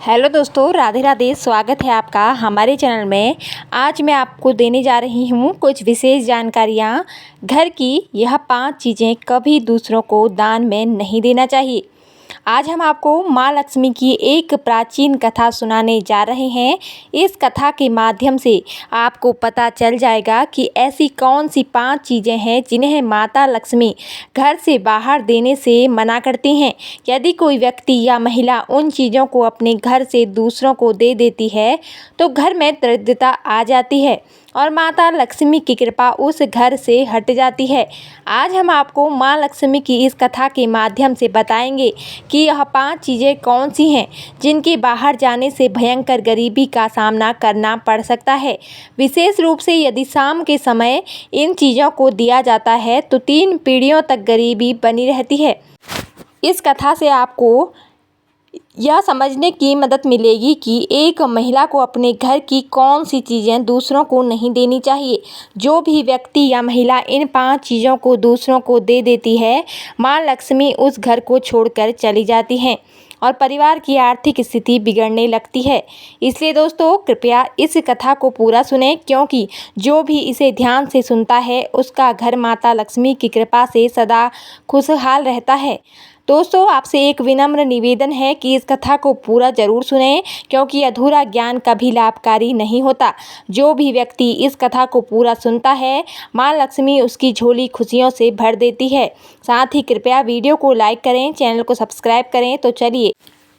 Hello दोस्तों, राधे राधे। स्वागत है आपका हमारे चैनल में। आज मैं आपको देने जा रही हूँ कुछ विशेष जानकारियाँ घर की। यह 5 चीज़ें कभी दूसरों को दान में नहीं देना चाहिए। आज हम आपको माँ लक्ष्मी की एक प्राचीन कथा सुनाने जा रहे हैं। इस कथा के माध्यम से आपको पता चल जाएगा कि ऐसी कौन सी 5 चीज़ें हैं जिन्हें माता लक्ष्मी घर से बाहर देने से मना करती हैं। यदि कोई व्यक्ति या महिला उन चीज़ों को अपने घर से दूसरों को दे देती है तो घर में दरिद्रता आ जाती है और माता लक्ष्मी की कृपा उस घर से हट जाती है। आज हम आपको माँ लक्ष्मी की इस कथा के माध्यम से बताएंगे कि यह 5 चीज़ें कौन सी हैं जिनके बाहर जाने से भयंकर गरीबी का सामना करना पड़ सकता है। विशेष रूप से यदि शाम के समय इन चीज़ों को दिया जाता है तो 3 पीढ़ियों तक गरीबी बनी रहती है। इस कथा से आपको यह समझने की मदद मिलेगी कि एक महिला को अपने घर की कौन सी चीज़ें दूसरों को नहीं देनी चाहिए। जो भी व्यक्ति या महिला इन 5 चीज़ों को दूसरों को दे देती है, माँ लक्ष्मी उस घर को छोड़कर चली जाती हैं और परिवार की आर्थिक स्थिति बिगड़ने लगती है। इसलिए दोस्तों, कृपया इस कथा को पूरा सुनें, क्योंकि जो भी इसे ध्यान से सुनता है उसका घर माता लक्ष्मी की कृपा से सदा खुशहाल रहता है। दोस्तों, आपसे एक विनम्र निवेदन है कि इस कथा को पूरा जरूर सुनें, क्योंकि अधूरा ज्ञान कभी लाभकारी नहीं होता। जो भी व्यक्ति इस कथा को पूरा सुनता है, माँ लक्ष्मी उसकी झोली खुशियों से भर देती है। साथ ही कृपया वीडियो को लाइक करें, चैनल को सब्सक्राइब करें। तो चलिए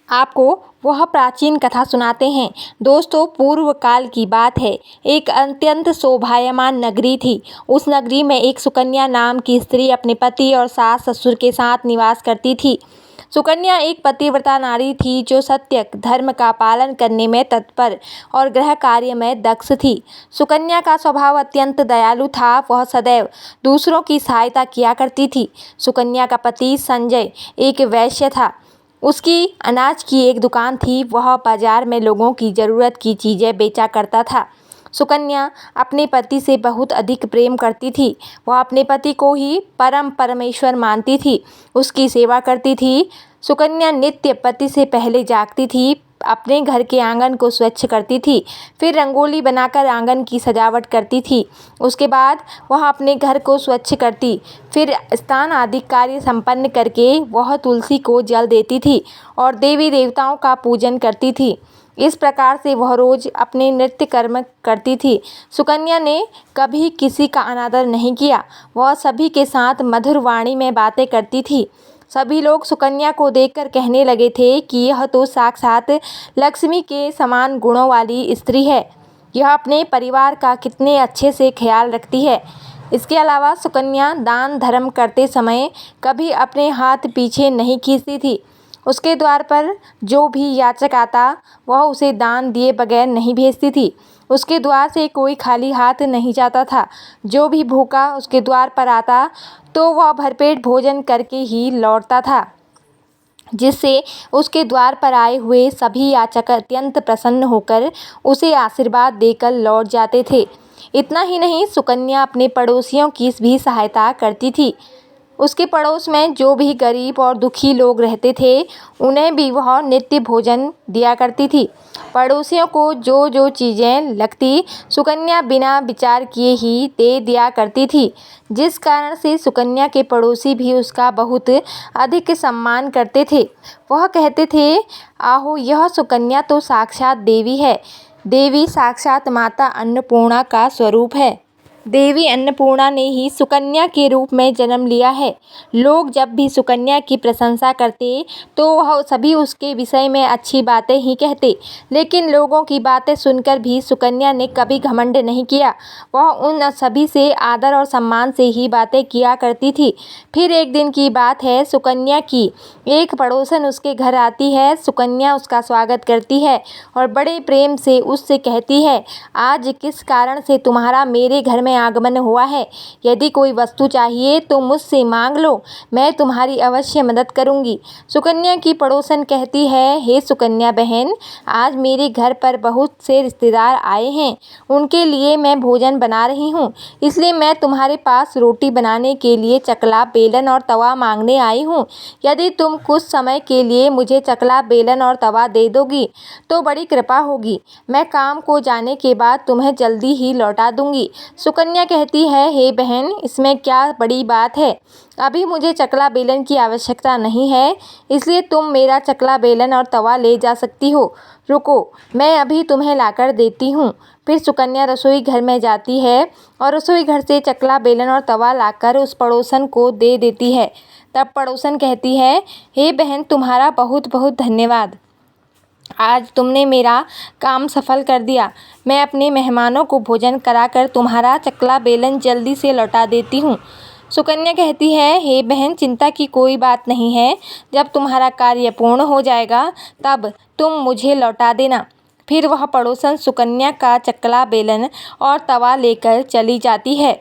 आपको वह प्राचीन कथा सुनाते हैं। दोस्तों, पूर्व काल की बात है। एक अत्यंत शोभायमान नगरी थी। उस नगरी में एक सुकन्या नाम की स्त्री अपने पति और सास ससुर के साथ निवास करती थी। सुकन्या एक पतिव्रता नारी थी जो सत्य धर्म का पालन करने में तत्पर और गृह कार्य में दक्ष थी। सुकन्या का स्वभाव अत्यंत दयालु था। वह सदैव दूसरों की सहायता किया करती थी। सुकन्या का पति संजय एक वैश्य था। उसकी अनाज की एक दुकान थी। वह बाजार में लोगों की ज़रूरत की चीज़ें बेचा करता था। सुकन्या अपने पति से बहुत अधिक प्रेम करती थी। वह अपने पति को ही परमेश्वर मानती थी, उसकी सेवा करती थी। सुकन्या नित्य पति से पहले जागती थी, अपने घर के आंगन को स्वच्छ करती थी, फिर रंगोली बनाकर आंगन की सजावट करती थी। उसके बाद वह अपने घर को स्वच्छ करती, फिर स्नान आदि कार्य संपन्न करके वह तुलसी को जल देती थी और देवी देवताओं का पूजन करती थी। इस प्रकार से वह रोज अपने नित्य कर्म करती थी। सुकन्या ने कभी किसी का अनादर नहीं किया। वह सभी के साथ मधुर वाणी में बातें करती थी। सभी लोग सुकन्या को देखकर कहने लगे थे कि यह तो साक्षात लक्ष्मी के समान गुणों वाली स्त्री है। यह अपने परिवार का कितने अच्छे से ख्याल रखती है। इसके अलावा सुकन्या दान धर्म करते समय कभी अपने हाथ पीछे नहीं खींचती थी। उसके द्वार पर जो भी याचक आता वह उसे दान दिए बगैर नहीं भेजती थी। उसके द्वार से कोई खाली हाथ नहीं जाता था। जो भी भूखा उसके द्वार पर आता तो वह भरपेट भोजन करके ही लौटता था, जिससे उसके द्वार पर आए हुए सभी याचक अत्यंत प्रसन्न होकर उसे आशीर्वाद देकर लौट जाते थे। इतना ही नहीं, सुकन्या अपने पड़ोसियों की भी सहायता करती थी। उसके पड़ोस में जो भी गरीब और दुखी लोग रहते थे उन्हें भी वह नित्य भोजन दिया करती थी। पड़ोसियों को जो जो चीज़ें लगती सुकन्या बिना विचार किए ही दे दिया करती थी, जिस कारण से सुकन्या के पड़ोसी भी उसका बहुत अधिक सम्मान करते थे। वह कहते थे, आहो, यह सुकन्या तो साक्षात देवी है। देवी साक्षात माता अन्नपूर्णा का स्वरूप है। देवी अन्नपूर्णा ने ही सुकन्या के रूप में जन्म लिया है। लोग जब भी सुकन्या की प्रशंसा करते तो वह सभी उसके विषय में अच्छी बातें ही कहते, लेकिन लोगों की बातें सुनकर भी सुकन्या ने कभी घमंड नहीं किया। वह उन सभी से आदर और सम्मान से ही बातें किया करती थी। फिर एक दिन की बात है, सुकन्या की एक पड़ोसन उसके घर आती है। सुकन्या उसका स्वागत करती है और बड़े प्रेम से उससे कहती है, आज किस कारण से तुम्हारा मेरे घर में आगमन हुआ है। यदि कोई वस्तु चाहिए तो मुझसे मांग लो, मैं तुम्हारी अवश्य मदद करूंगी। सुकन्या की पड़ोसन कहती है, हे सुकन्या बहन, आज मेरे घर पर बहुत से रिश्तेदार आए हैं। उनके लिए मैं भोजन बना रही हूँ, इसलिए मैं तुम्हारे पास रोटी बनाने के लिए चकला, बेलन और तवा मांगने आई हूँ। यदि तुम कुछ समय के लिए मुझे चकला, बेलन और तवा दे दोगी तो बड़ी कृपा होगी। मैं काम को जाने के बाद तुम्हें जल्दी ही लौटा दूंगी। सुकन्या कहती है, हे बहन, इसमें क्या बड़ी बात है। अभी मुझे चकला बेलन की आवश्यकता नहीं है, इसलिए तुम मेरा चकला बेलन और तवा ले जा सकती हो। रुको, मैं अभी तुम्हें लाकर देती हूँ। फिर सुकन्या रसोई घर में जाती है और रसोई घर से चकला बेलन और तवा लाकर उस पड़ोसन को दे देती है। तब पड़ोसन कहती है, हे बहन, तुम्हारा बहुत बहुत धन्यवाद। आज तुमने मेरा काम सफल कर दिया। मैं अपने मेहमानों को भोजन कराकर तुम्हारा चकला बेलन जल्दी से लौटा देती हूँ। सुकन्या कहती है, हे बहन, चिंता की कोई बात नहीं है। जब तुम्हारा कार्य पूर्ण हो जाएगा तब तुम मुझे लौटा देना। फिर वह पड़ोसन सुकन्या का चकला बेलन और तवा लेकर चली जाती है।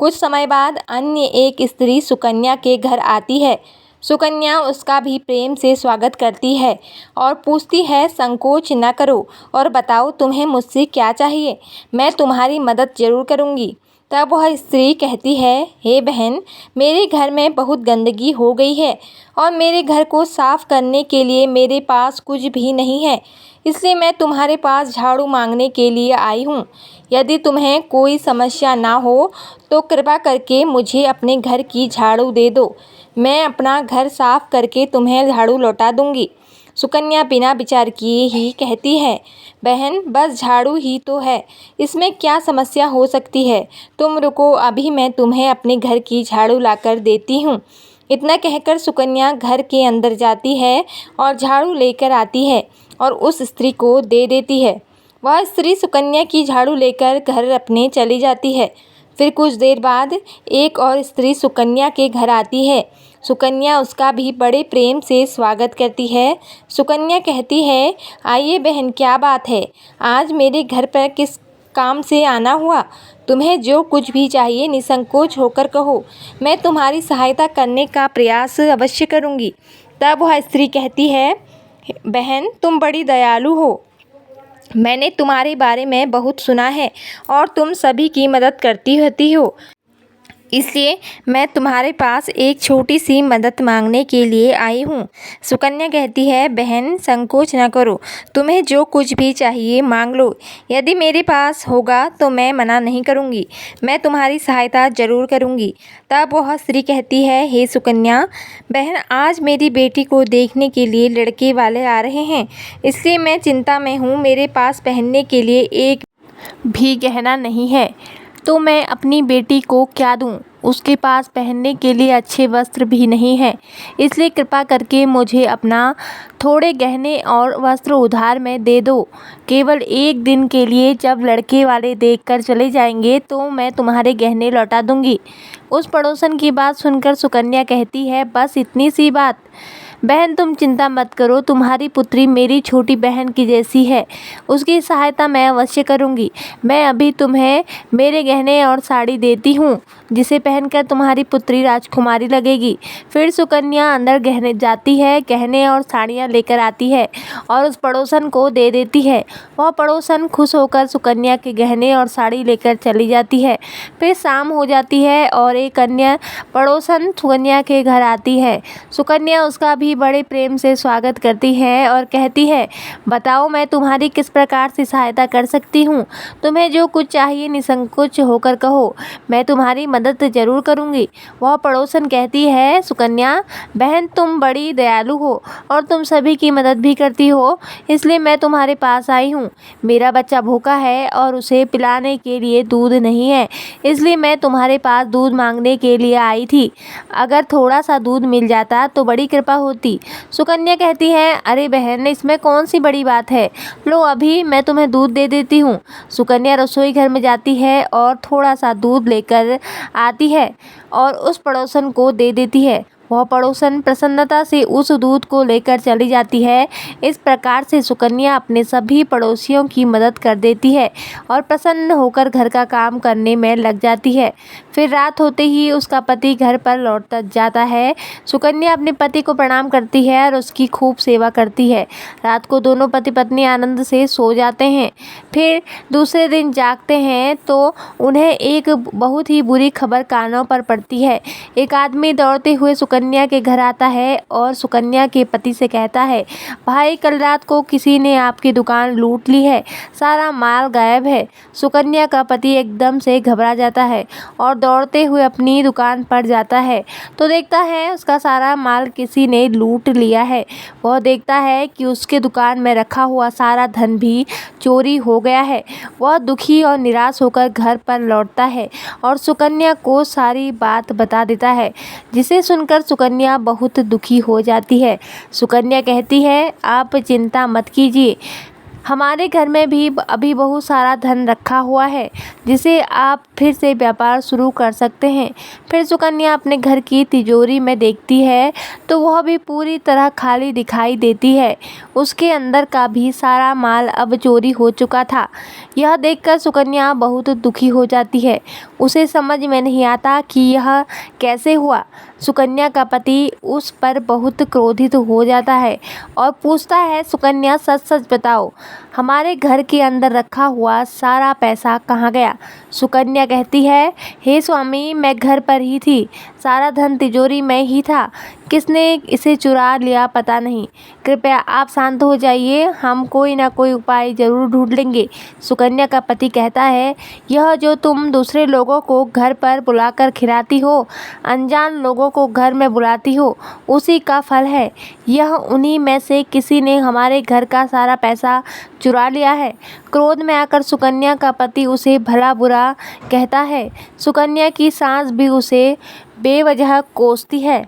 कुछ समय बाद अन्य एक स्त्री सुकन्या के घर आती है। सुकन्या उसका भी प्रेम से स्वागत करती है और पूछती है, संकोच न करो और बताओ तुम्हें मुझसे क्या चाहिए, मैं तुम्हारी मदद जरूर करूँगी। तब वह स्त्री कहती है, हे बहन, मेरे घर में बहुत गंदगी हो गई है और मेरे घर को साफ करने के लिए मेरे पास कुछ भी नहीं है, इसलिए मैं तुम्हारे पास झाड़ू मांगने के लिए आई हूँ। यदि तुम्हें कोई समस्या ना हो तो कृपा करके मुझे अपने घर की झाड़ू दे दो। मैं अपना घर साफ करके तुम्हें झाड़ू लौटा दूंगी। सुकन्या बिना विचार किए ही कहती है, बहन, बस झाड़ू ही तो है, इसमें क्या समस्या हो सकती है। तुम रुको, अभी मैं तुम्हें अपने घर की झाड़ू लाकर देती हूँ। इतना कहकर सुकन्या घर के अंदर जाती है और झाड़ू लेकर आती है और उस स्त्री को दे देती है। वह स्त्री सुकन्या की झाड़ू लेकर घर अपने चली जाती है। फिर कुछ देर बाद एक और स्त्री सुकन्या के घर आती है। सुकन्या उसका भी बड़े प्रेम से स्वागत करती है। सुकन्या कहती है, आइए बहन, क्या बात है, आज मेरे घर पर किस काम से आना हुआ। तुम्हें जो कुछ भी चाहिए निसंकोच होकर कहो, मैं तुम्हारी सहायता करने का प्रयास अवश्य करूँगी। तब वह स्त्री कहती है, बहन, तुम बड़ी दयालु हो। मैंने तुम्हारे बारे में बहुत सुना है और तुम सभी की मदद करती रहती हो, इसलिए मैं तुम्हारे पास एक छोटी सी मदद मांगने के लिए आई हूँ। सुकन्या कहती है, बहन, संकोच न करो, तुम्हें जो कुछ भी चाहिए मांग लो। यदि मेरे पास होगा तो मैं मना नहीं करूँगी, मैं तुम्हारी सहायता ज़रूर करूँगी। तब वह स्त्री कहती है, हे सुकन्या बहन, आज मेरी बेटी को देखने के लिए लड़के वाले आ रहे हैं, इसलिए मैं चिंता में हूँ। मेरे पास पहनने के लिए एक भी गहना नहीं है, तो मैं अपनी बेटी को क्या दूं? उसके पास पहनने के लिए अच्छे वस्त्र भी नहीं हैं, इसलिए कृपा करके मुझे अपना थोड़े गहने और वस्त्र उधार में दे दो। केवल एक दिन के लिए, जब लड़के वाले देखकर चले जाएंगे तो मैं तुम्हारे गहने लौटा दूंगी। उस पड़ोसन की बात सुनकर सुकन्या कहती है, बस इतनी सी बात। बहन, तुम चिंता मत करो, तुम्हारी पुत्री मेरी छोटी बहन की जैसी है, उसकी सहायता मैं अवश्य करूँगी। मैं अभी तुम्हें मेरे गहने और साड़ी देती हूँ, जिसे पहनकर तुम्हारी पुत्री राजकुमारी लगेगी। फिर सुकन्या अंदर गहने जाती है, गहने और साड़ियाँ लेकर आती है और उस पड़ोसन को दे देती है। वह पड़ोसन खुश होकर सुकन्या के गहने और साड़ी लेकर चली जाती है। फिर शाम हो जाती है और एक अन्य पड़ोसन सुकन्या के घर आती है। सुकन्या उसका भी बड़े प्रेम से स्वागत करती है और कहती है, बताओ मैं तुम्हारी किस प्रकार से सहायता कर सकती हूँ। तुम्हें जो कुछ चाहिए निसंकोच होकर कहो, मैं तुम्हारी मदद ज़रूर करूँगी। वह पड़ोसन कहती है, सुकन्या बहन, तुम बड़ी दयालु हो और तुम सभी की मदद भी करती हो, इसलिए मैं तुम्हारे पास आई हूँ। मेरा बच्चा भूखा है और उसे पिलाने के लिए दूध नहीं है, इसलिए मैं तुम्हारे पास दूध मांगने के लिए आई थी। अगर थोड़ा सा दूध मिल जाता तो बड़ी कृपा होती। सुकन्या कहती है, अरे बहन, इसमें कौन सी बड़ी बात है, लो अभी मैं तुम्हें दूध दे देती हूँ। सुकन्या रसोई घर में जाती है और थोड़ा सा दूध लेकर आती है और उस पड़ोसन को दे देती है। वह पड़ोसन प्रसन्नता से उस दूध को लेकर चली जाती है। इस प्रकार से सुकन्या अपने सभी पड़ोसियों की मदद कर देती है और प्रसन्न होकर घर का काम करने में लग जाती है। फिर रात होते ही उसका पति घर पर लौट जाता है। सुकन्या अपने पति को प्रणाम करती है और उसकी खूब सेवा करती है। रात को दोनों पति पत्नी आनंद से सो जाते हैं। फिर दूसरे दिन जागते हैं तो उन्हें एक बहुत ही बुरी खबर कानों पर पड़ती है। एक आदमी दौड़ते हुए सुकन्या के घर आता है और सुकन्या के पति से कहता है, भाई कल रात को किसी ने आपकी दुकान लूट ली है, सारा माल गायब है। सुकन्या का पति एकदम से घबरा जाता है और दौड़ते हुए अपनी दुकान पर जाता है तो देखता है उसका सारा माल किसी ने लूट लिया है। वह देखता है कि उसके दुकान में रखा हुआ सारा धन भी चोरी हो गया है। वह दुखी और निराश होकर घर पर लौटता है और सुकन्या को सारी बात बता देता है, जिसे सुनकर सुकन्या बहुत दुखी हो जाती है। सुकन्या कहती है, आप चिंता मत कीजिए, हमारे घर में भी अभी बहुत सारा धन रखा हुआ है जिसे आप फिर से व्यापार शुरू कर सकते हैं। फिर सुकन्या अपने घर की तिजोरी में देखती है तो वह भी पूरी तरह खाली दिखाई देती है। उसके अंदर का भी सारा माल अब चोरी हो चुका था। यह देखकर सुकन्या बहुत दुखी हो जाती है। उसे समझ में नहीं आता कि यह कैसे हुआ। सुकन्या का पति उस पर बहुत क्रोधित हो जाता है और पूछता है, सुकन्या सच सच बताओ, हमारे घर के अंदर रखा हुआ सारा पैसा कहाँ गया? सुकन्या कहती है, हे स्वामी, मैं घर पर ही थी, सारा धन तिजोरी में ही था, किसने इसे चुरा लिया पता नहीं। कृपया आप शांत हो जाइए, हम कोई ना कोई उपाय जरूर ढूंढ लेंगे। सुकन्या का पति कहता है, यह जो तुम दूसरे लोगों को घर पर बुलाकर खिलाती हो, अनजान लोगों को घर में बुलाती हो, उसी का फल है। यह उन्हीं में से किसी ने हमारे घर का सारा पैसा चुरा लिया है। क्रोध में आकर सुकन्या का पति उसे भला बुरा कहता है। सुकन्या की सास भी उसे बेवजह कोसती है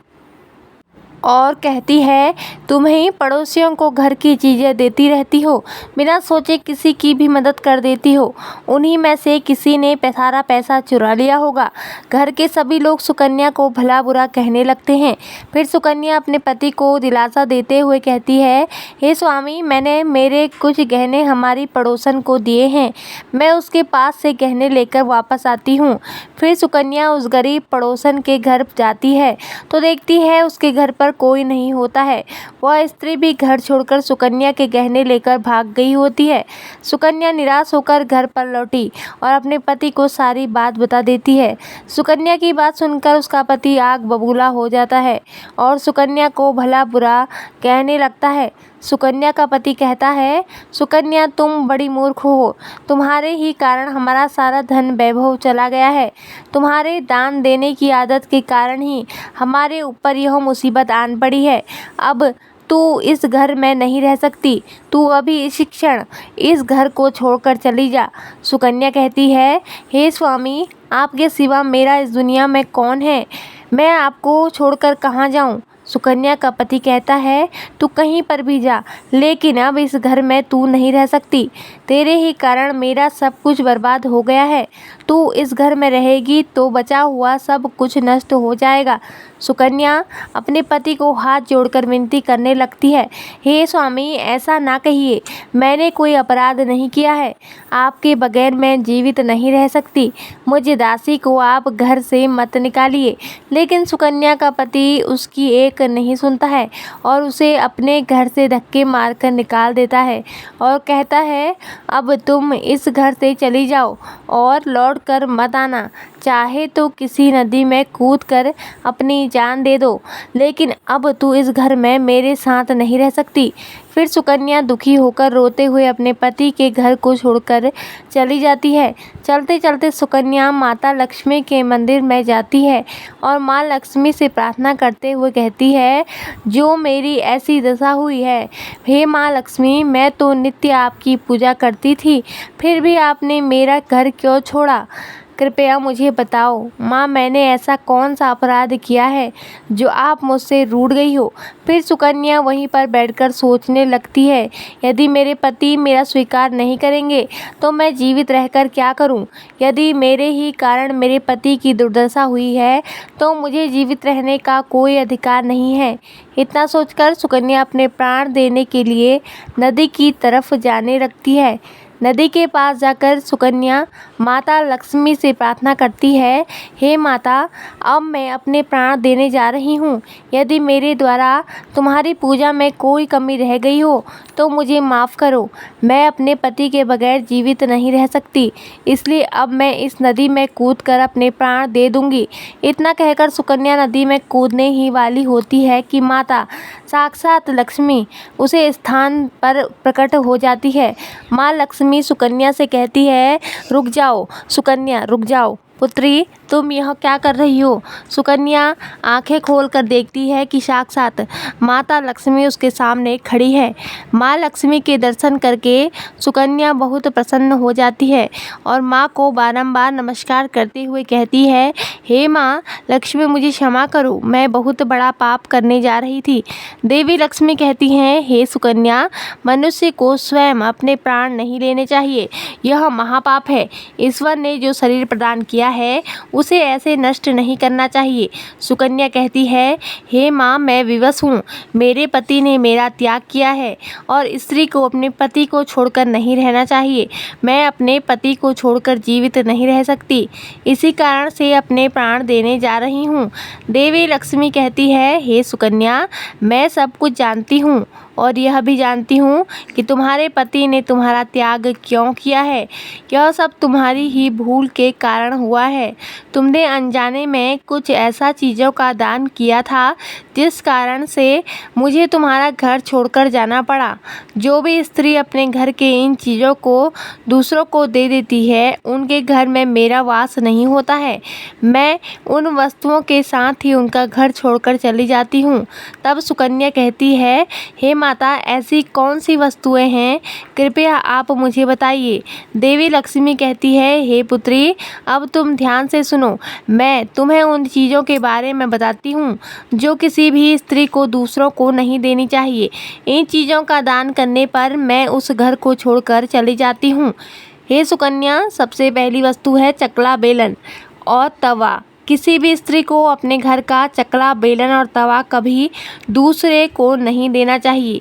और कहती है, तुम ही पड़ोसियों को घर की चीज़ें देती रहती हो, बिना सोचे किसी की भी मदद कर देती हो। उन्हीं में से किसी ने सारा पैसा चुरा लिया होगा। घर के सभी लोग सुकन्या को भला बुरा कहने लगते हैं। फिर सुकन्या अपने पति को दिलासा देते हुए कहती है, हे स्वामी, मैंने मेरे कुछ गहने हमारी पड़ोसन को दिए हैं, मैं उसके पास से गहने लेकर वापस आती हूँ। फिर सुकन्या उस गरीब पड़ोसन के घर जाती है तो देखती है उसके घर पर कोई नहीं होता है। वह स्त्री भी घर छोड़कर सुकन्या के गहने लेकर भाग गई होती है। सुकन्या निराश होकर घर पर लौटी और अपने पति को सारी बात बता देती है। सुकन्या की बात सुनकर उसका पति आग बबूला हो जाता है और सुकन्या को भला बुरा कहने लगता है। सुकन्या का पति कहता है, सुकन्या तुम बड़ी मूर्ख हो, तुम्हारे ही कारण हमारा सारा धन वैभव चला गया है। तुम्हारे दान देने की आदत के कारण ही हमारे ऊपर यह मुसीबत आन पड़ी है। अब तू इस घर में नहीं रह सकती, तू अभी इस क्षण इस घर को छोड़कर चली जा। सुकन्या कहती है, हे स्वामी, आपके सिवा मेरा इस दुनिया में कौन है, मैं आपको छोड़कर कहाँ जाऊँ। सुकन्या का पति कहता है, तू कहीं पर भी जा, लेकिन अब इस घर में तू नहीं रह सकती। तेरे ही कारण मेरा सब कुछ बर्बाद हो गया है। तू इस घर में रहेगी तो बचा हुआ सब कुछ नष्ट हो जाएगा। सुकन्या अपने पति को हाथ जोड़कर विनती करने लगती है, हे स्वामी, ऐसा ना कहिए, मैंने कोई अपराध नहीं किया है, आपके बगैर मैं जीवित नहीं रह सकती, मुझे दासी को आप घर से मत निकालिए। लेकिन सुकन्या का पति उसकी एक नहीं सुनता है और उसे अपने घर से धक्के मारकर निकाल देता है और कहता है, अब तुम इस घर से चली जाओ और लौट कर मत आना। चाहे तो किसी नदी में कूदकर अपनी जान दे दो, लेकिन अब तू इस घर में मेरे साथ नहीं रह सकती। फिर सुकन्या दुखी होकर रोते हुए अपने पति के घर को छोड़कर चली जाती है। चलते चलते सुकन्या माता लक्ष्मी के मंदिर में जाती है और माँ लक्ष्मी से प्रार्थना करते हुए कहती है, जो मेरी ऐसी दशा हुई है, हे माँ लक्ष्मी, मैं तो नित्य आपकी पूजा करती थी, फिर भी आपने मेरा घर क्यों छोड़ा? कृपया मुझे बताओ माँ, मैंने ऐसा कौन सा अपराध किया है जो आप मुझसे रूठ गई हो। फिर सुकन्या वहीं पर बैठकर सोचने लगती है, यदि मेरे पति मेरा स्वीकार नहीं करेंगे तो मैं जीवित रहकर क्या करूं? यदि मेरे ही कारण मेरे पति की दुर्दशा हुई है तो मुझे जीवित रहने का कोई अधिकार नहीं है। इतना सोचकर सुकन्या अपने प्राण देने के लिए नदी की तरफ जाने लगती है। नदी के पास जाकर सुकन्या माता लक्ष्मी से प्रार्थना करती है, हे माता, अब मैं अपने प्राण देने जा रही हूँ। यदि मेरे द्वारा तुम्हारी पूजा में कोई कमी रह गई हो तो मुझे माफ़ करो। मैं अपने पति के बगैर जीवित नहीं रह सकती, इसलिए अब मैं इस नदी में कूदकर अपने प्राण दे दूंगी। इतना कहकर सुकन्या नदी में कूदने ही वाली होती है कि माता साक्षात लक्ष्मी उसे स्थान पर प्रकट हो जाती है। माँ लक्ष्मी सुकन्या से कहती है, रुक जाओ सुकन्या, रुक जाओ पुत्री, तुम यह क्या कर रही हो? सुकन्या आंखें खोलकर देखती है कि साक्षात माता लक्ष्मी उसके सामने खड़ी है। माँ लक्ष्मी के दर्शन करके सुकन्या बहुत प्रसन्न हो जाती है और माँ को बारंबार नमस्कार करते हुए कहती है, हे माँ लक्ष्मी, मुझे क्षमा करो, मैं बहुत बड़ा पाप करने जा रही थी। देवी लक्ष्मी कहती हैं, हे सुकन्या, मनुष्य को स्वयं अपने प्राण नहीं लेने चाहिए, यह महापाप है। ईश्वर ने जो शरीर प्रदान किया है उसे ऐसे नष्ट नहीं करना चाहिए। सुकन्या कहती है, हे माँ, मैं विवश हूँ, मेरे पति ने मेरा त्याग किया है और स्त्री को अपने पति को छोड़कर नहीं रहना चाहिए। मैं अपने पति को छोड़कर जीवित नहीं रह सकती, इसी कारण से अपने प्राण देने जा रही हूँ। देवी लक्ष्मी कहती है, हे सुकन्या, मैं सब कुछ जानती हूँ और यह भी जानती हूँ कि तुम्हारे पति ने तुम्हारा त्याग क्यों किया है। यह सब तुम्हारी ही भूल के कारण हुआ है। तुमने अनजाने में कुछ ऐसा चीज़ों का दान किया था जिस कारण से मुझे तुम्हारा घर छोड़कर जाना पड़ा। जो भी स्त्री अपने घर के इन चीज़ों को दूसरों को दे देती है उनके घर में मेरा वास नहीं होता है। मैं उन वस्तुओं के साथ ही उनका घर छोड़कर चली जाती हूँ। तब सुकन्या कहती है, हे माता, ऐसी कौन सी वस्तुएं हैं, कृपया आप मुझे बताइए। देवी लक्ष्मी कहती है, हे पुत्री, अब तुम ध्यान से सुनो, मैं तुम्हें उन चीज़ों के बारे में बताती हूँ जो किसी भी स्त्री को दूसरों को नहीं देनी चाहिए। इन चीज़ों का दान करने पर मैं उस घर को छोड़कर चली जाती हूँ। हे सुकन्या, सबसे पहली वस्तु है चकला बेलन और तवा। किसी भी स्त्री को अपने घर का चकला बेलन और तवा कभी दूसरे को नहीं देना चाहिए।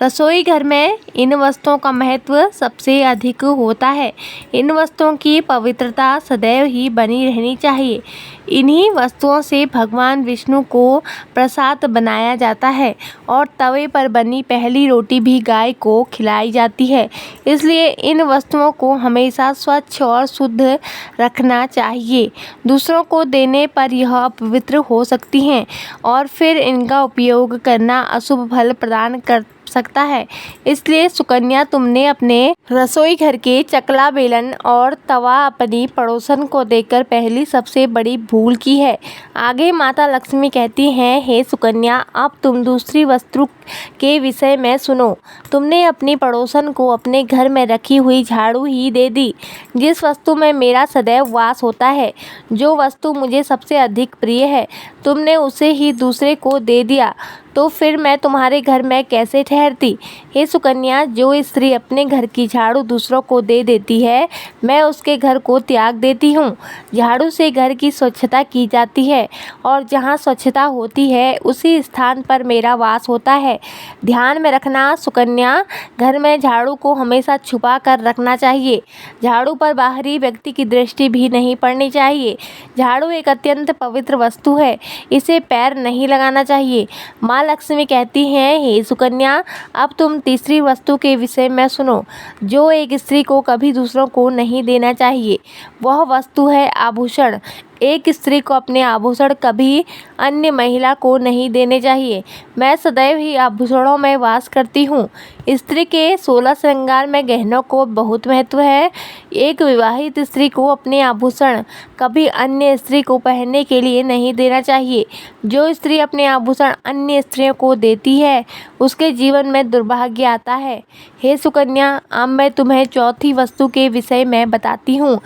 रसोई घर में इन वस्तुओं का महत्व सबसे अधिक होता है। इन वस्तुओं की पवित्रता सदैव ही बनी रहनी चाहिए। इन्हीं वस्तुओं से भगवान विष्णु को प्रसाद बनाया जाता है और तवे पर बनी पहली रोटी भी गाय को खिलाई जाती है। इसलिए इन वस्तुओं को हमेशा स्वच्छ और शुद्ध रखना चाहिए। दूसरों को देने पर यह अपवित्र हो सकती हैं और फिर इनका उपयोग करना अशुभ फल प्रदान कर सकता है। इसलिए सुकन्या, तुमने अपने रसोई घर के चकला बेलन और तवा अपनी पड़ोसन को देकर पहली सबसे बड़ी भूल की है। आगे माता लक्ष्मी कहती हैं, हे सुकन्या, अब तुम दूसरी वस्तु के विषय में सुनो। तुमने अपनी पड़ोसन को अपने घर में रखी हुई झाड़ू ही दे दी, जिस वस्तु में मेरा सदैव वास होता है, जो वस्तु मुझे सबसे अधिक प्रिय है, तुमने उसे ही दूसरे को दे दिया, तो फिर मैं तुम्हारे घर में कैसे ठहरती? हे सुकन्या, जो स्त्री अपने घर की झाड़ू दूसरों को दे देती है, मैं उसके घर को त्याग देती हूँ। झाड़ू से घर की स्वच्छता की जाती है और जहाँ स्वच्छता होती है उसी स्थान पर मेरा वास होता है। ध्यान में रखना सुकन्या, घर में झाड़ू को हमेशा छुपा कर रखना चाहिए। झाड़ू पर बाहरी व्यक्ति की दृष्टि भी नहीं पड़नी चाहिए। झाड़ू एक अत्यंत पवित्र वस्तु है, इसे पैर नहीं लगाना चाहिए। माँ लक्ष्मी कहती हैं, हे सुकन्या, अब तुम तीसरी वस्तु के विषय में सुनो, जो एक स्त्री को कभी दूसरों को नहीं देना चाहिए। वह वस्तु है आभूषण। एक स्त्री को अपने आभूषण कभी अन्य महिला को नहीं देने चाहिए। मैं सदैव ही आभूषणों में वास करती हूँ। स्त्री के 16 श्रृंगार में गहनों को बहुत महत्व है। एक विवाहित स्त्री को अपने आभूषण कभी अन्य स्त्री को पहनने के लिए नहीं देना चाहिए। जो स्त्री अपने आभूषण अन्य स्त्रियों को देती है उसके जीवन में दुर्भाग्य आता है। हे सुकन्या, अब मैं तुम्हें चौथी वस्तु के विषय में बताती हूँ।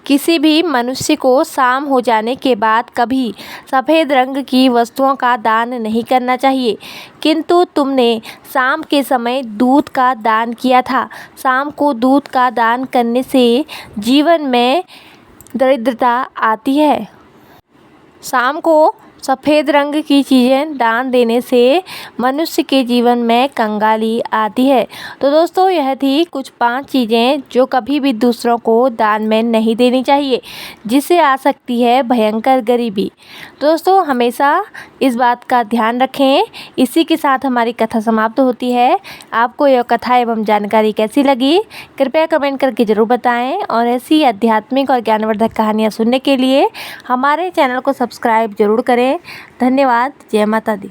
किसी भी मनुष्य को शाम हो जाने के बाद कभी सफ़ेद रंग की वस्तुओं का दान नहीं करना चाहिए, किंतु तुमने शाम के समय दूध का दान किया था। शाम को दूध का दान करने से जीवन में दरिद्रता आती है। शाम को सफ़ेद रंग की चीज़ें दान देने से मनुष्य के जीवन में कंगाली आती है। तो दोस्तों, यह थी कुछ 5 चीज़ें जो कभी भी दूसरों को दान में नहीं देनी चाहिए, जिससे आ सकती है भयंकर गरीबी। तो दोस्तों, हमेशा इस बात का ध्यान रखें। इसी के साथ हमारी कथा समाप्त होती है। आपको यह कथा एवं जानकारी कैसी लगी, कृपया कमेंट करके ज़रूर बताएं और ऐसी आध्यात्मिक और ज्ञानवर्धक कहानियाँ सुनने के लिए हमारे चैनल को सब्सक्राइब जरूर करें। धन्यवाद। जय माता दी।